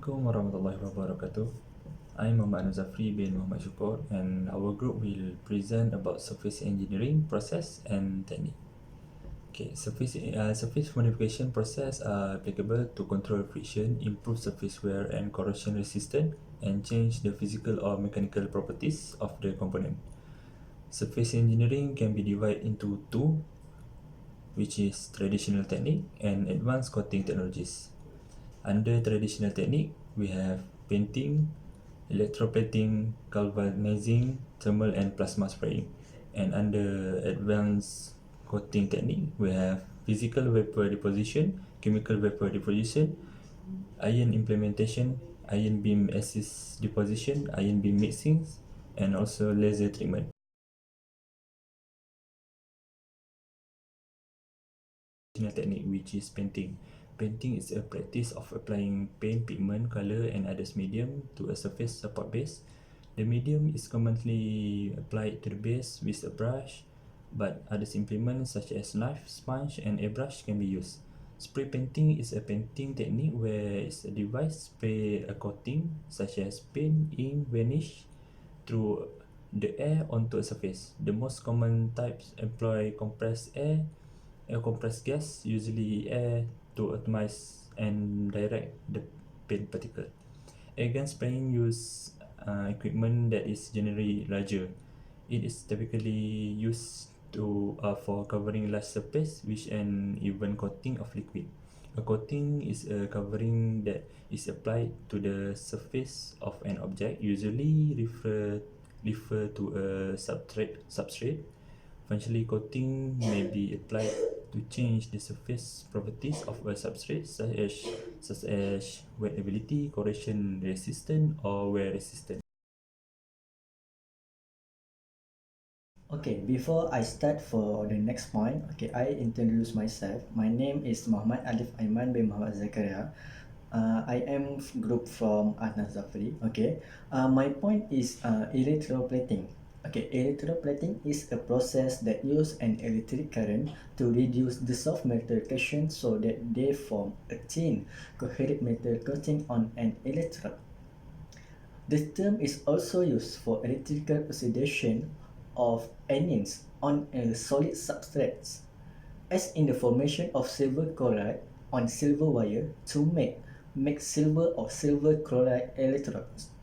Assalamualaikum warahmatullahi wabarakatuh. I'm Muhammad Zafri bin Muhammad Syukur, and our group will present about surface engineering process and technique. Okay, surface modification process are applicable to control friction, improve surface wear and corrosion resistance, and change the physical or mechanical properties of the component. Surface engineering can be divided into two, which is traditional technique and advanced coating technologies. Under traditional technique, we have painting, electroplating, galvanizing, thermal and plasma spraying. And under advanced coating technique, we have physical vapor deposition, chemical vapor deposition, ion implementation, ion beam assist deposition, ion beam mixing, and also laser treatment. Technique, which is painting. Painting is a practice of applying paint, pigment, color, and other medium to a surface support base. The medium is commonly applied to the base with a brush, but other implements such as knife, sponge, and airbrush can be used. Spray painting is a painting technique where a device spray a coating such as paint, ink, varnish through the air onto a surface. The most common types employ compressed air, compressed gas, usually air, to atomize and direct the paint particle. Air gun spraying use equipment that is generally larger. It is typically used for covering large surface with an even coating of liquid. A coating is a covering that is applied to the surface of an object, usually refer to a substrate. Functionally, coating may be applied to change the surface properties of a substrate, such as wettability, corrosion resistant, or wear resistant. Okay, before I start for the next point, I introduce myself. My name is Muhammad Alif Aiman bin Muhammad Zakaria. I am group from Anas Zafri. My point is electroplating. Electroplating is a process that uses an electric current to reduce dissolved metal cushion so that they form a thin, coherent metal coating on an electrode. The term is also used for electrical oxidation of anions on a solid substrate, as in the formation of silver chloride on silver wire to make silver or silver chloride electrodes.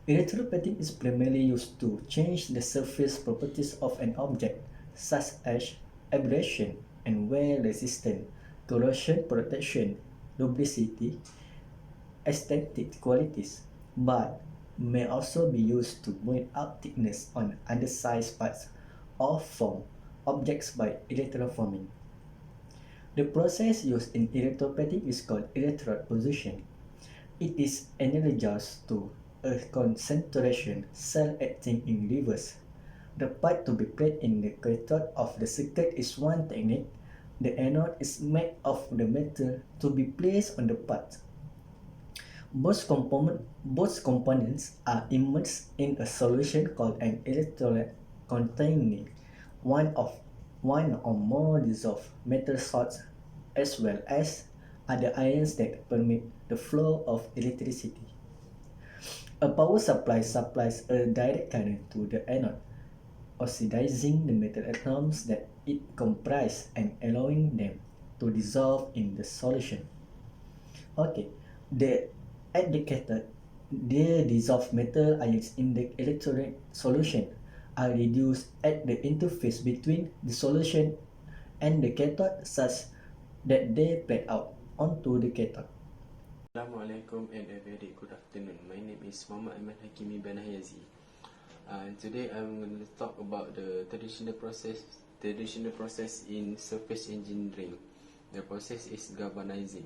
Electroplating is primarily used to change the surface properties of an object, such as abrasion and wear resistance, corrosion protection, lubricity, aesthetic qualities, but may also be used to point out thickness on undersized parts or form objects by electroforming. The process used in electroplating is called electrode position. It is analogous to a concentration cell acting in reverse. The part to be played in the cathode of the circuit is one technique. The anode is made of the metal to be placed on the part. Both components are immersed in a solution called an electrolyte containing one or more dissolved metal salts as well as other ions that permit the flow of electricity. A power supply supplies a direct current to the anode, oxidizing the metal atoms that it comprises and allowing them to dissolve in the solution. At the cathode, the dissolved metal ions in the electrolyte solution are reduced at the interface between the solution and the cathode such that they play out onto the cathode. Assalamualaikum and a very good afternoon. My name is Muhammad Ahmad Hakimi bin Hayazi. Today I'm going to talk about the traditional process in surface engineering. The process is galvanizing.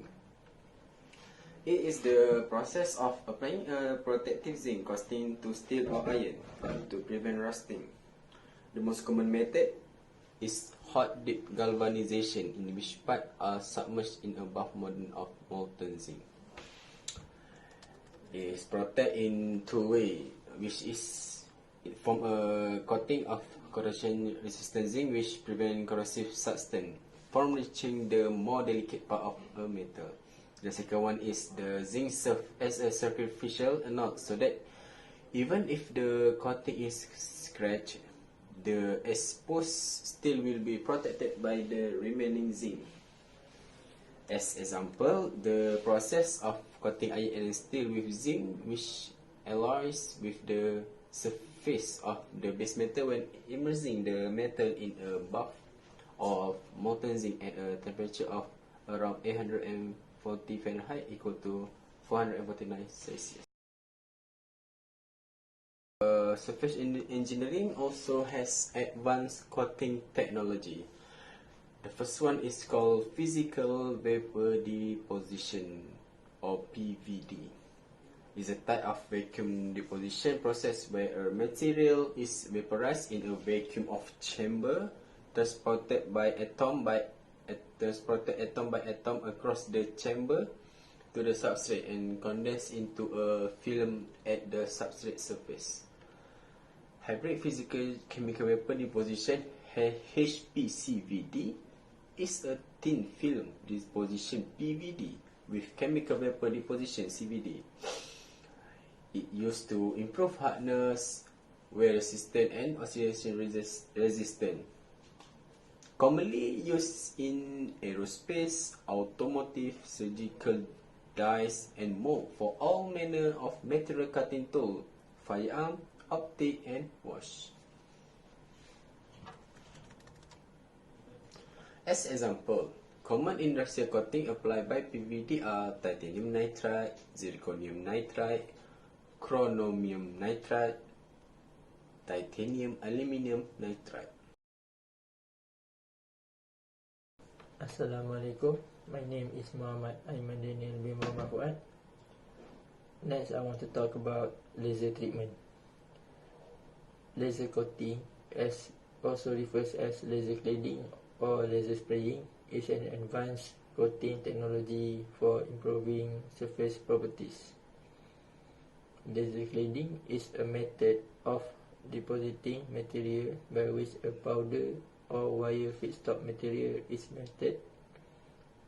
It is the process of applying a protective zinc coating to steel or iron to prevent rusting. The most common method is hot dip galvanization, in which parts are submerged in a bath of molten zinc. It is protected in two ways, which is from a coating of corrosion resistant zinc which prevent corrosive substance from reaching the more delicate part of a metal. The second one is the zinc as a sacrificial node, so that even if the coating is scratched, the exposed steel will be protected by the remaining zinc. As example, the process of coating iron and steel with zinc, which alloys with the surface of the base metal when immersing the metal in a bath of molten zinc at a temperature of around 840 Fahrenheit equal to 449 Celsius. Surface engineering also has advanced coating technology. The first one is called physical vapor deposition, or PVD. It's a type of vacuum deposition process where a material is vaporized in a vacuum of chamber, transported atom by atom across the chamber to the substrate and condensed into a film at the substrate surface. Hybrid physical chemical vapor deposition, HPCVD, is a thin film deposition PVD with chemical vapor deposition CVD. It used to improve hardness, wear resistant, and oxidation resistant. Commonly used in aerospace, automotive, surgical dyes, and mold for all manner of material cutting tool, firearm, optic, and wash. As example, common industrial coating applied by PVD are titanium nitride, zirconium nitride, chromium nitride, titanium aluminium nitride. Assalamualaikum. My name is Muhammad Aiman Daniel bin Muhammad Fuad. Next, I want to talk about laser treatment. Laser coating, as also refers as laser cladding or laser spraying, is an advanced coating technology for improving surface properties. Laser cladding is a method of depositing material by which a powder or wire feedstock material is melted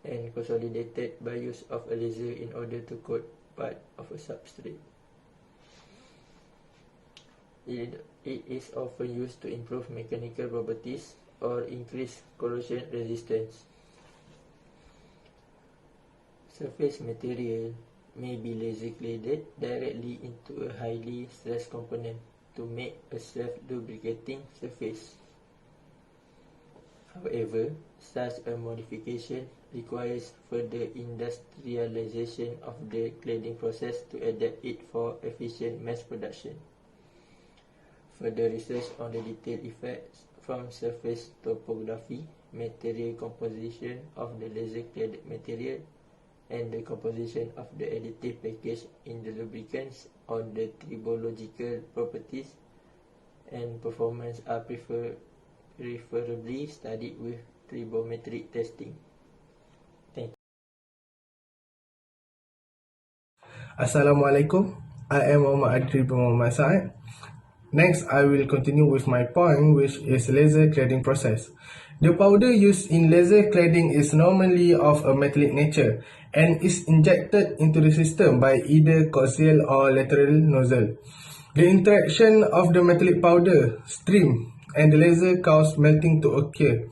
and consolidated by use of a laser in order to coat part of a substrate. It is often used to improve mechanical properties or increase corrosion resistance. Surface material may be laser cladded directly into a highly stressed component to make a self-lubricating surface. However, such a modification requires further industrialization of the cladding process to adapt it for efficient mass production. Further research on the detailed effects from surface topography, material composition of the laser cladded material, and the composition of the additive package in the lubricants on the tribological properties and performance are preferably studied with tribometric testing. Thank you. Assalamualaikum. I am Muhammad Adri bin Muhammad Saad. Next, I will continue with my point, which is laser cladding process. The powder used in laser cladding is normally of a metallic nature and is injected into the system by either coaxial or lateral nozzle. The interaction of the metallic powder stream and the laser cause melting to occur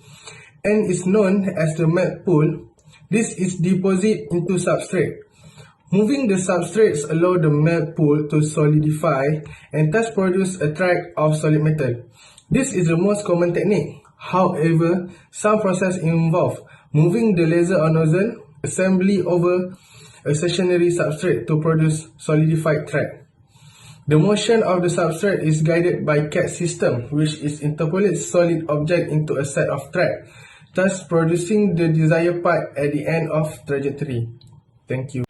and is known as the melt pool. This is deposited into substrate. Moving the substrates allow the melt pool to solidify and thus produce a track of solid metal. This is the most common technique. However, some processes involve moving the laser or nozzle assembly over a stationary substrate to produce solidified track. The motion of the substrate is guided by CAD system, which is interpolates solid object into a set of track, thus producing the desired part at the end of trajectory. Thank you.